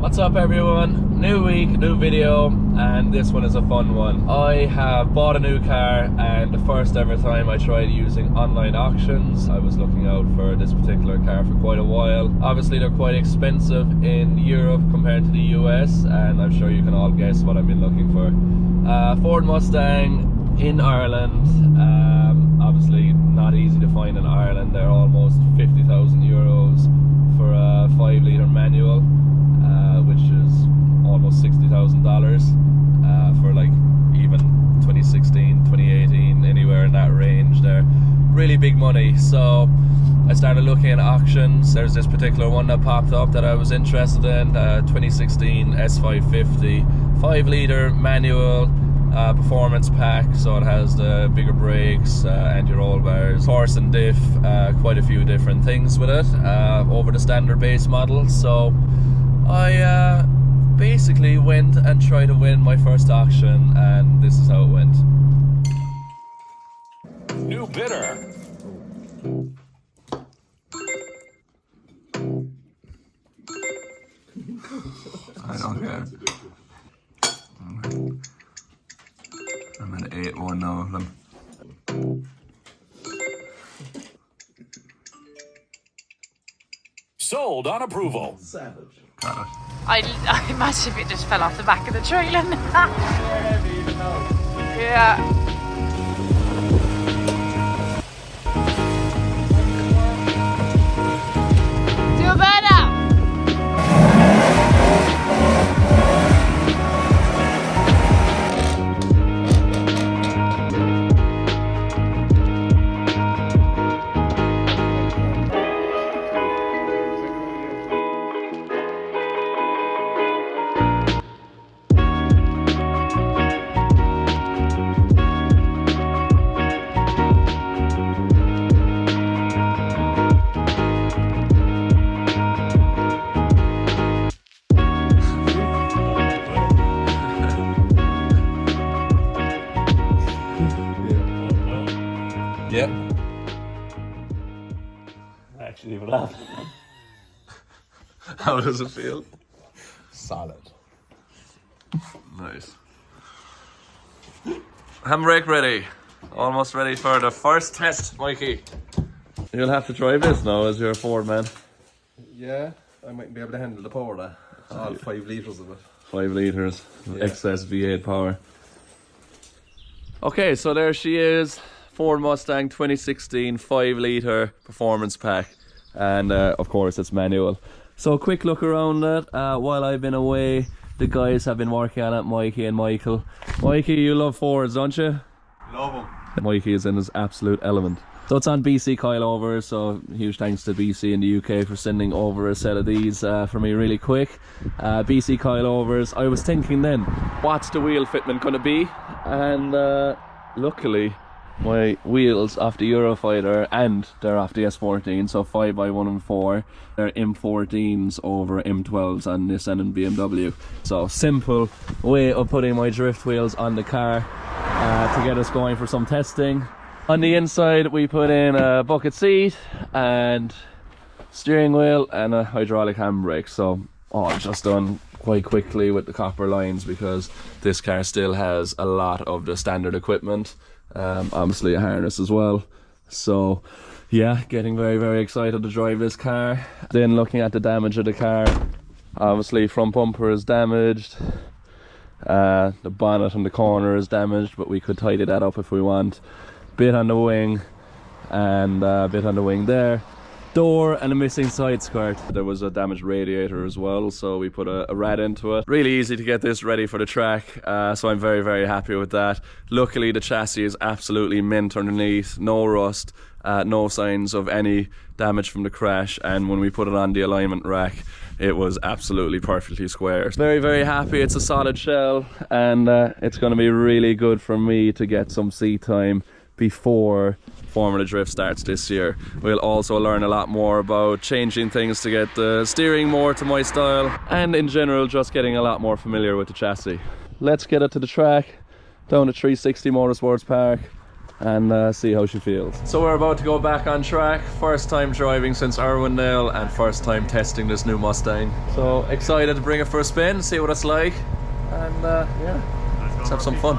What's up everyone? New week, new video, and this one is a fun one. I have bought a new car, and the first ever time I tried using online auctions. I was looking out for this particular car for quite a while. Obviously they're quite expensive in Europe compared to the US, and I'm sure you can all guess what I've been looking for. Ford Mustang in Ireland. Obviously not easy to find in Ireland. They're almost 50,000 euros for a 5-litre manual, which is almost $60,000 for like even 2016, 2018, anywhere in that range. They're really big money. So I started looking at auctions. There's this particular one that popped up that I was interested in, 2016 S550 5-litre manual. Performance pack, so it has the bigger brakes, anti-roll bars, horse and diff, quite a few different things with it over the standard base model. So I basically went and tried to win my first auction, and this is how it went. New bidder. I don't care. I'm at 8-1 now of them. Sold on approval. Savage. Got it. I imagine if it just fell off the back of the trailer. Yeah. Do better. Yep. I actually even laugh. How does it feel? Solid. Nice. Handbrake ready. Almost ready for the first test, Mikey. You'll have to drive this now as you're a Ford man. Yeah, I might be able to handle the power there. All 5 litres of it. 5 litres, Yeah. excess V8 power. Okay, so there she is. Ford Mustang 2016 5-litre performance pack, and of course it's manual. So a quick look around it. While I've been away, the guys have been working on it, Mikey and Michael. Mikey, you love Fords, don't you? Love them. Mikey is in his absolute element. So it's on BC coilovers, so huge thanks to BC in the UK for sending over a set of these for me really quick. BC coilovers. I was thinking then, what's the wheel fitment going to be? And luckily my wheels off the Eurofighter, and they're off the S14, so 5x1 and 4. They're M14s over M12s on Nissan and BMW. So simple way of putting my drift wheels on the car to get us going for some testing. On the inside we put in a bucket seat and steering wheel and a hydraulic handbrake. So all just done quite quickly with the copper lines, because this car still has a lot of the standard equipment. Obviously a harness as well. So yeah, getting very excited to drive this car. Then looking at the damage of the car, obviously front bumper is damaged, the bonnet and the corner is damaged, but we could tidy that up if we want. Bit on the wing, and a bit on the wing there. Door and a missing side skirt. There was a damaged radiator as well, so we put a rad into it. Really easy to get this ready for the track, so I'm very happy with that. Luckily the chassis is absolutely mint underneath, no rust, no signs of any damage from the crash, and when we put it on the alignment rack it was absolutely perfectly square. Very happy. It's a solid shell, and it's going to be really good for me to get some seat time before Formula Drift starts this year. We'll also learn a lot more about changing things to get the steering more to my style, and in general just getting a lot more familiar with the chassis. Let's get it to the track, down to 360 Motorsports Park, and see how she feels. So we're about to go back on track. First time driving since Arwindale and first time testing this new Mustang. So excited to bring it for a spin, see what it's like, and yeah, let's have some fun.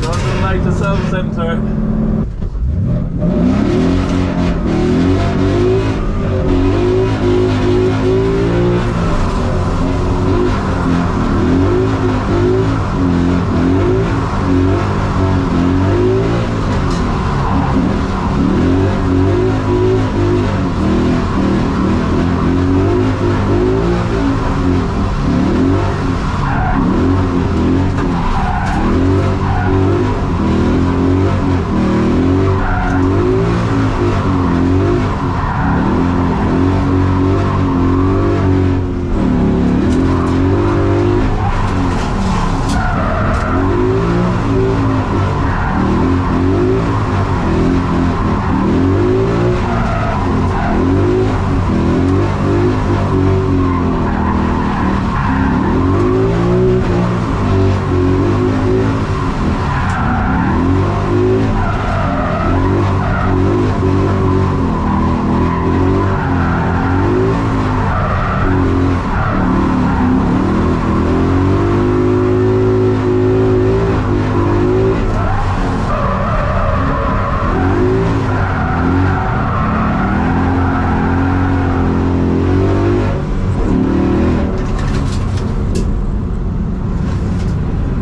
Nothing like the South Centre.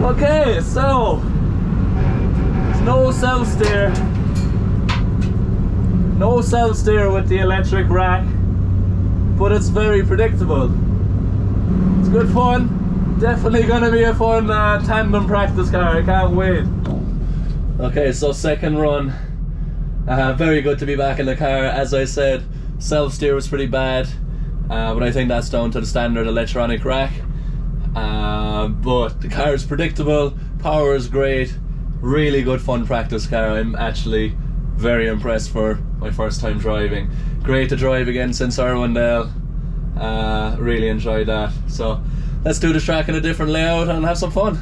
Okay, so there's no self-steer. No self-steer with the electric rack, but it's very predictable. It's good fun. Definitely gonna be a fun tandem practice car. I can't wait. Okay, so second run. Very good to be back in the car. As I said, self-steer was pretty bad, but I think that's down to the standard electronic rack. But the car is predictable, power is great, really good fun practice car. I'm actually very impressed for my first time driving. Great to drive again since Arwindale. Really enjoyed that. So let's do the track in a different layout and have some fun.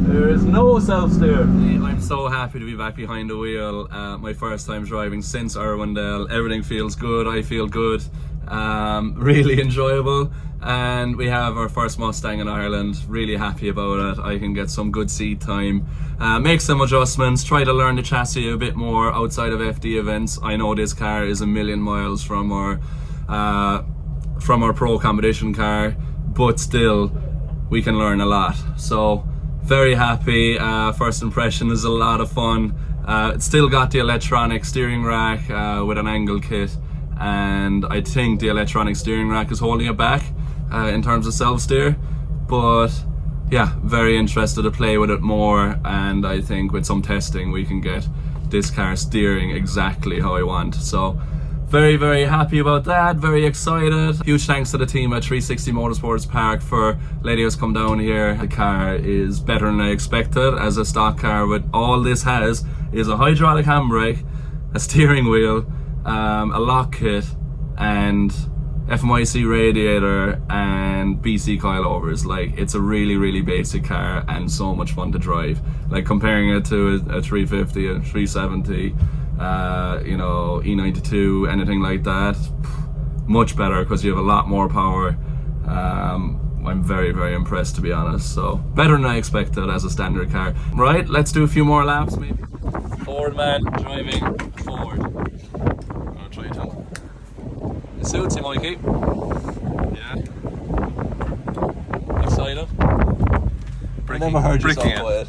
There is no self-steer. I'm so happy to be back behind the wheel. My first time driving since Arwindale. Everything feels good, I feel good. Really enjoyable. And we have our first Mustang in Ireland. Really happy about it. I can get some good seat time. Make some adjustments, try to learn the chassis a bit more outside of FD events. I know this car is a million miles from our pro competition car, but still we can learn a lot. So very happy. First impression is a lot of fun. It's still got the electronic steering rack with an angle kit, and I think the electronic steering rack is holding it back in terms of self-steer, but yeah, very interested to play with it more, and I think with some testing we can get this car steering exactly how I want. So Very, very happy about that, very excited. Huge thanks to the team at 360 Motorsports Park for letting us come down here. The car is better than I expected as a stock car, but all this has is a hydraulic handbrake, a steering wheel, a lock kit, and FMIC radiator and BC coilovers. Like, it's a really, really basic car and so much fun to drive. Like, comparing it to a 350, a 370, you know, E92, anything like that, much better because you have a lot more power. I'm very, very impressed, to be honest. So better than I expected as a standard car. Right, let's do a few more laps maybe. Forward man driving forward. I'm gonna try to. It suits you, Mikey. Yeah. Excited? I never heard you Breaking so quiet.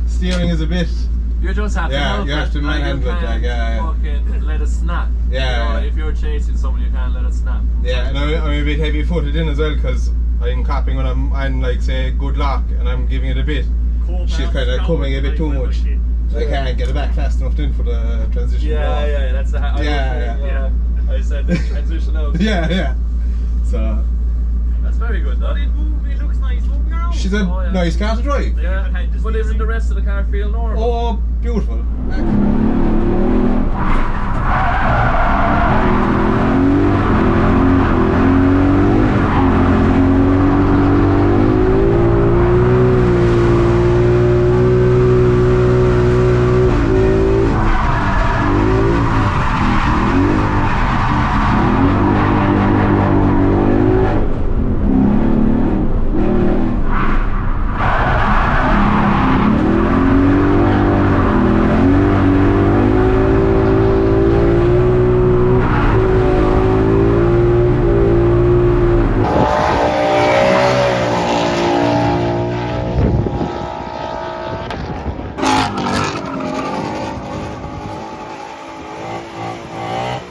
Steering is a bit. You just have to help you have to it. manhandle it, You can't fucking let it snap. Yeah. You know, if you're chasing someone, you can't let it snap. Yeah, and I'm a bit heavy footed in as well because I'm copping when I'm like, say, good lock and I'm giving it a bit. She's kind of coming a bit too much. I can't get it back fast enough then for the transition. Yeah, that's the Yeah. I said the transition out. Yeah. So That's very good, though. It looks nice moving around. she's a Oh, yeah. nice car to drive. Yeah, but isn't the rest of the car feel normal? Oh, beautiful.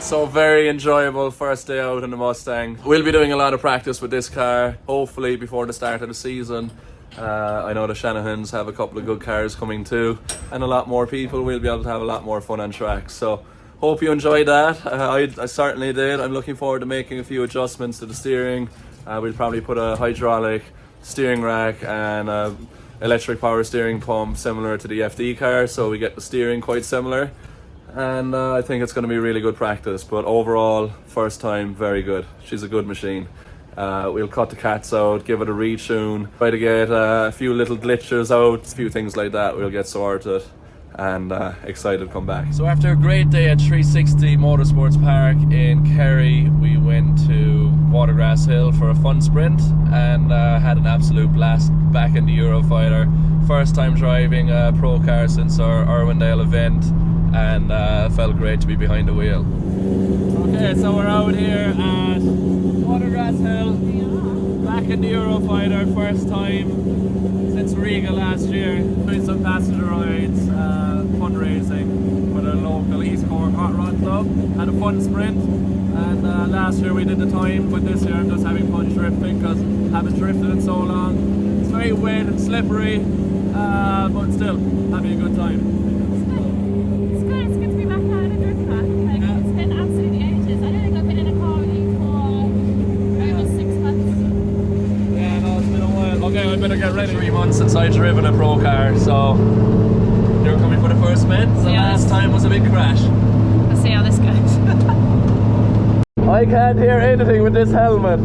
So very enjoyable first day out in the Mustang. We'll be doing a lot of practice with this car, hopefully before the start of the season. I know the Shanahans have a couple of good cars coming too, and a lot more people. We'll be able to have a lot more fun on track. So hope you enjoyed that. I certainly did. I'm looking forward to making a few adjustments to the steering. We'll probably put a hydraulic steering rack and a electric power steering pump similar to the FD car, so we get the steering quite similar. And I think it's going to be really good practice, but overall, first time, very good. She's a good machine. We'll cut the cats out, give it a retune, try to get a few little glitches out, a few things like that we'll get sorted, and excited to come back. So after a great day at 360 Motorsports Park in Kerry, we went to Watergrass Hill for a fun sprint and had an absolute blast back in the Eurofighter. First time driving a pro car since our Irwindale event, and felt great to be behind the wheel. Okay, so we're out here at Watergrass Hill, back in the Eurofighter, first time since Riga last year. Doing some passenger rides, fundraising for the local East Cork Hot Rod Club. Had a fun sprint, and last year we did the time, but this year I'm just having fun drifting because I haven't drifted in so long. It's very wet and slippery, but still having a good time. It's good. It's good to be back out on a drift track. Like, it's been absolutely ages. I don't think I've been in a car with you for almost 6 months. Yeah, no, it's been a while. Okay, I better get ready. 3 months since I've driven a pro car, so they were coming for the first spin. The last time was a big crash. Let's see how this goes. I can't hear anything with this helmet.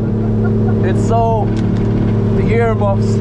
It's so... the earmuffs.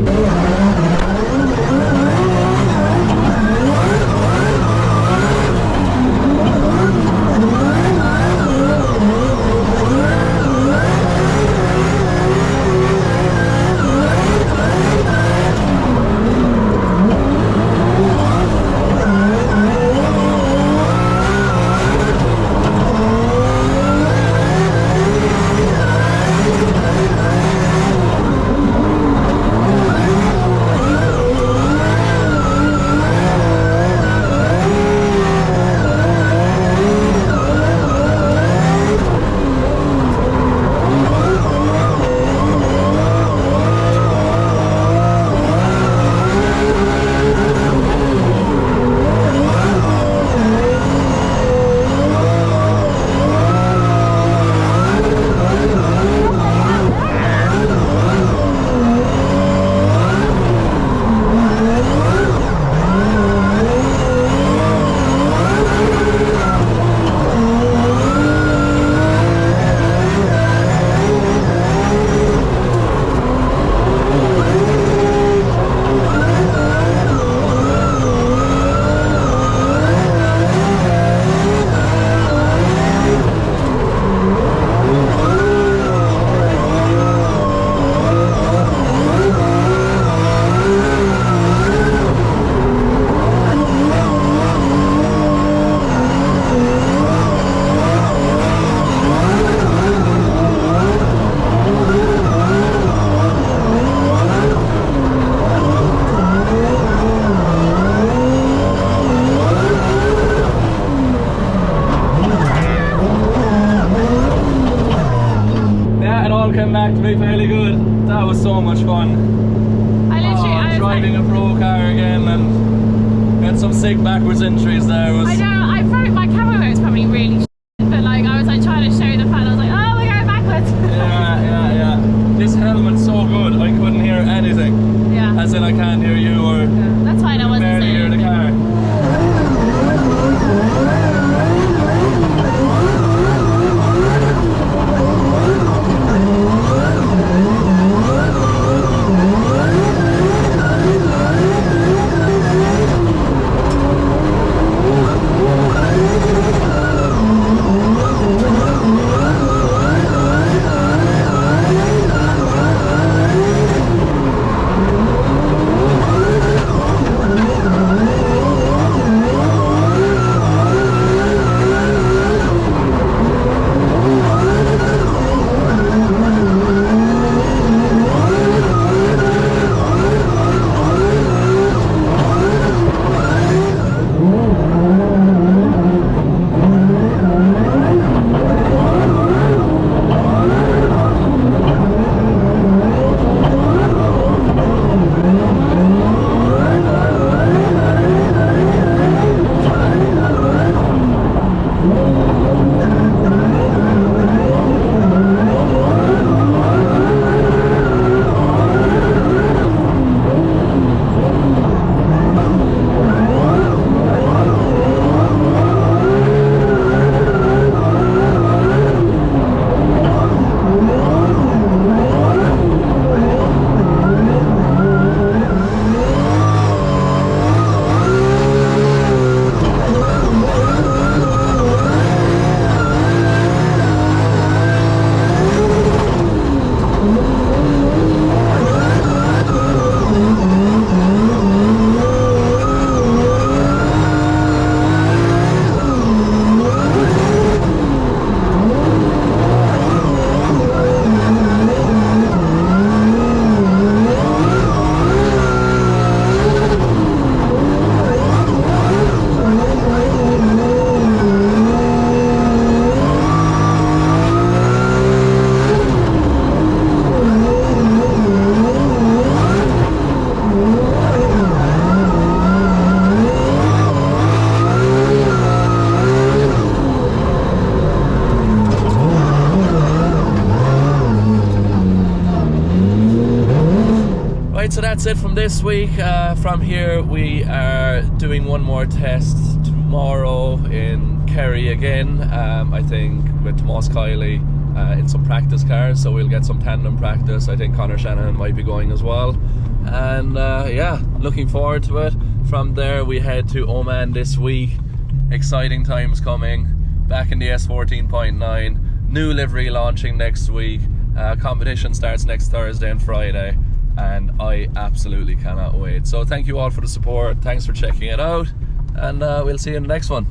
Came back to be fairly good. That was so much fun. I was driving a pro car again and had some sick backwards entries there. I know, my camera mode was probably really shit, but like I was like trying to show the fan, I was like, oh, we're going backwards. Yeah. This helmet's so good, I couldn't hear anything. Yeah. As in I can't hear you or that's fine, I wasn't barely hear the car. that's it from this week. From here we are doing one more test tomorrow in Kerry again. I think with Tomas Kiley in some practice cars, so we'll get some tandem practice. I think Connor Shanahan might be going as well, and yeah, looking forward to it. From there we head to Oman this week. Exciting times coming. Back in the S14.9, new livery launching next week. Competition starts next Thursday and Friday, and I absolutely cannot wait. So thank you all for the support, thanks for checking it out, and we'll see you in the next one.